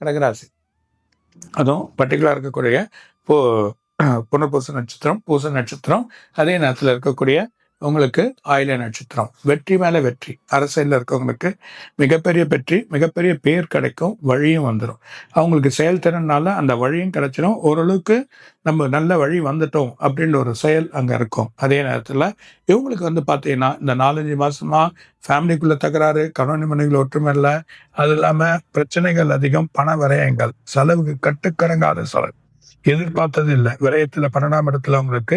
கடகராசி. அதுவும் பர்டிகுலராக இருக்கக்கூடிய போ புனர்பூச நட்சத்திரம், பூச நட்சத்திரம், அதே நேரத்தில் இருக்கக்கூடிய உங்களுக்கு ஆயில நட்சத்திரம். வெற்றி மேல வெற்றி. அரசியலில் இருக்கவங்களுக்கு மிகப்பெரிய வெற்றி, மிகப்பெரிய பேர் கிடைக்கும், வழியும் வந்துடும். அவங்களுக்கு செயல்திறனால அந்த வழியும் கிடைச்சிடும். ஓரளவுக்கு நம்ம நல்ல வழி வந்துட்டோம் அப்படின்ற ஒரு செயல் அங்கே இருக்கும். அதே நேரத்தில் இவங்களுக்கு பார்த்தீங்கன்னா இந்த 4-5 மாசமா ஃபேமிலிக்குள்ள தகராறு, கணவன் மனைவிகள் ஒற்றுமை இல்லை, அது இல்லாமல் பிரச்சனைகள் அதிகம், பண விரயங்கள், செலவுக்கு கட்டுக்கடங்காத செலவு, எதிர்பார்த்தது இல்லை. விரயத்துல 12ஆம் இடத்துல உங்களுக்கு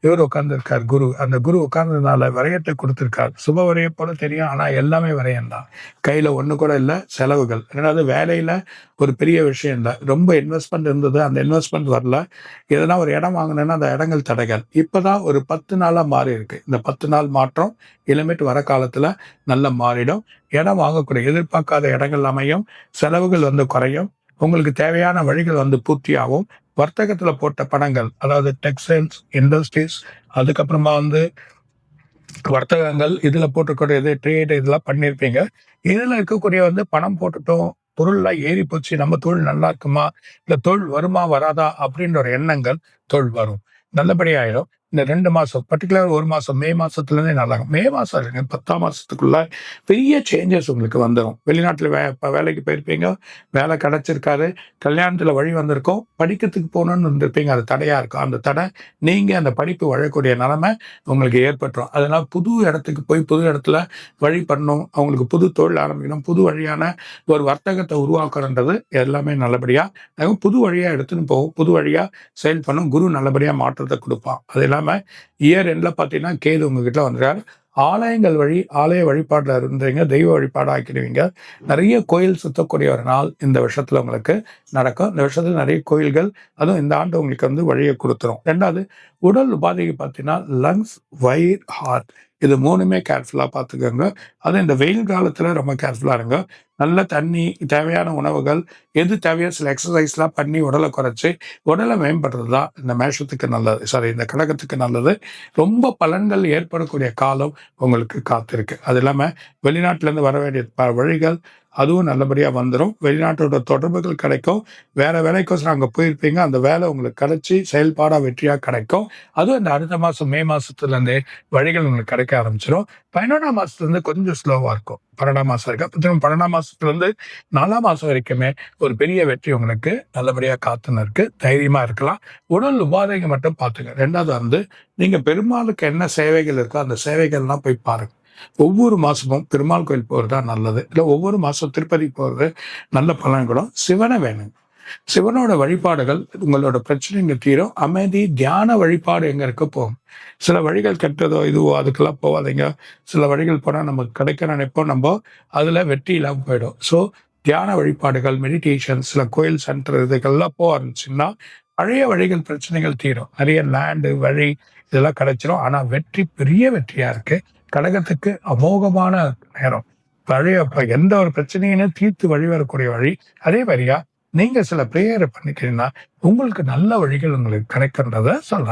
இவர் உட்கார்ந்துருக்கார் குரு. அந்த குரு உட்கார்ந்ததுனால விரயத்தை கொடுத்திருக்கார். சுப விரயம் போல தெரியும், ஆனா எல்லாமே விரயம் தான். கையில ஒண்ணு கூட இல்லை, செலவுகள். ரெண்டாவது வேலையில ஒரு பெரிய விஷயம் இல்லை, ரொம்ப இன்வெஸ்ட்மெண்ட் இருந்தது, அந்த இன்வெஸ்ட்மெண்ட் வரல. எதனா ஒரு இடம் வாங்கினேன்னா அந்த இடங்கள் தடைகள். இப்பதான் ஒரு 10 நாளா மாறி இருக்கு. இந்த 10 நாள் மாற்றம் இனிமேட்டு வர காலத்துல நல்லா மாறிடும். இடம் வாங்கக்கூடிய எதிர்பார்க்காத இடங்கள் அமையும், செலவுகள் குறையும், உங்களுக்கு தேவையான வழிகள் பூர்த்தியாகும். வர்த்தகத்துல போட்ட பணங்கள், அதாவது டெக்ஸ்டைல்ஸ், இண்டஸ்ட்ரீஸ், அதுக்கப்புறமா வர்த்தகங்கள், இதுல போட்டுக்கூடிய ட்ரேட், இதெல்லாம் பண்ணியிருப்பீங்க. இதுல இருக்கக்கூடிய பணம் போட்டுட்டோம், பொருள்லாம் ஏறி போச்சு, நம்ம தொழில் நல்லா இருக்குமா, இல்ல தொழில் வருமா வராதா அப்படின்ற ஒரு எண்ணங்கள் தொழில் வரும், நல்லபடியாயிடும். இந்த 2 மாசம், பர்டிகுலர் 1 மாசம், மே மாசத்துலேருந்தே நல்லா இருக்கும். மே மாசம் இல்லைங்க, 10ஆம் மாசத்துக்குள்ள பெரிய சேஞ்சஸ் உங்களுக்கு வந்துடும். வெளிநாட்டில் வேலைக்கு போயிருப்பீங்க, வேலை கிடைச்சிருக்காரு, கல்யாணத்துல வழி வந்திருக்கும், படிக்கிறதுக்கு போகணும்னு இருந்திருப்பீங்க, அது தடையா இருக்கும். அந்த தடை நீங்க அந்த படிப்பு வழக்கூடிய நிலைமை உங்களுக்கு ஏற்பட்டுரும். அதனால புது இடத்துக்கு போய் புது இடத்துல வழி பண்ணணும், அவங்களுக்கு புது தொழில் ஆரம்பிக்கணும், புது வழியான ஒரு வர்த்தகத்தை உருவாக்குறன்றது எல்லாமே நல்லபடியா புது வழியா எடுத்துன்னு போகும், புது வழியா செயல் பண்ணும். குரு நல்லபடியா மாற்றத்தை கொடுப்பான். அது இல்லாம இயர் எண்ட்ல பாத்தீங்கன்னா கேது உங்ககிட்ட வந்துறாரு. ஆலயங்கள் வழி, ஆலய வழிபாடுல இருந்தீங்க, தெய்வ வழிபாடு ஆக்கிடுவீங்க. நிறைய கோயில் சுத்தக்கூடிய ஒரு நாள் இந்த வருஷத்துல உங்களுக்கு நடக்கும். இந்த வருஷத்துல நிறைய கோயில்கள், அதுவும் இந்த ஆண்டு உங்களுக்கு வழியை கொடுத்துரும். ரெண்டாவது, உடல் உபாதைக்கு பார்த்தீங்கன்னா லங்ஸ், வயிறு, ஹார்ட், இது 3மே கேர்ஃபுல்லா பார்த்துக்கோங்க. அதுவும் இந்த வெயில் காலத்துல ரொம்ப கேர்ஃபுல்லா இருங்க. நல்ல தண்ணி, தேவையான உணவுகள், எது தேவையோ சில எக்ஸசைஸ்லாம் பண்ணி உடலை குறைச்சி உடலை மேம்படுறது தான் இந்த மேஷத்துக்கு நல்லது, இந்த கடகத்துக்கு நல்லது. ரொம்ப பலன்கள் ஏற்படக்கூடிய காலம் உங்களுக்கு காத்திருக்கு. அது இல்லாமல் வெளிநாட்டிலேருந்து வர வேண்டிய வழிகள் அதுவும் நல்லபடியாக வந்துடும். வெளிநாட்டோட தொடர்புகள் கிடைக்கும். வேற வேலைக்கோசரம் அங்கே போயிருப்பீங்க, அந்த வேலை உங்களுக்கு கிடைச்சி செயல்பாடாக வெற்றியாக கிடைக்கும். அதுவும் இந்த அடுத்த மாதம் மே மாதத்துலேருந்தே வழிகள் உங்களுக்கு கிடைக்க ஆரம்பிச்சிடும். 11ஆம் மாதத்துலேருந்து கொஞ்சம் ஸ்லோவாக இருக்கும். 12ஆம் மாதம் இருக்கு. அப்புறம் 12ஆம் மாதத்துலேருந்து 4ஆம் மாதம் வரைக்குமே ஒரு பெரிய வெற்றி உங்களுக்கு நல்லபடியாக காத்துன்னு இருக்கு. தைரியமாக இருக்கலாம். உடல் உபாதைகள் மட்டும் பார்த்துங்க. ரெண்டாவது நீங்கள் பெருமாளுக்கு என்ன சேவைகள் இருக்கோ அந்த சேவைகள்லாம் போய் பாருங்க. ஒவ்வொரு மாசமும் பெருமாள் கோயில் போகிறது தான் நல்லது. இல்லை ஒவ்வொரு மாதம் திருப்பதி போகிறது நல்ல பலன் கூட. சிவனை வேணுங்க. சிவனோட வழிபாடுகள் உங்களோட பிரச்சனைங்க தீரும். அமைதி, தியான வழிபாடு எங்க இருக்க போகும். சில வழிகள் கெட்டதோ இதுவோ அதுக்கெல்லாம் போகாதீங்க. சில வழிகள் போனால் நமக்கு கிடைக்க நினைப்போம், நம்ம அதுல வெற்றி இல்லாமல் போயிடும். ஸோ தியான வழிபாடுகள், மெடிடேஷன், சில கோயில் சென்டர், இதுக்கெல்லாம் போக ஆரம்பிச்சுன்னா பழைய வழிகள் பிரச்சனைகள் தீரும். நிறைய லேண்டு வழி இதெல்லாம் கிடைச்சிரும். ஆனா வெற்றி பெரிய வெற்றியா இருக்கு. கடகத்துக்கு அமோகமான நேரம். பழைய எந்த ஒரு பிரச்சனையும் தீர்த்து வழி வரக்கூடிய வழி. அதே மாதிரியா நீங்க சில பிரேயரை பண்ணிக்கிறீங்கன்னா உங்களுக்கு நல்ல வழிகள் உங்களுக்கு கிடைக்கின்றத சொல்றாங்க.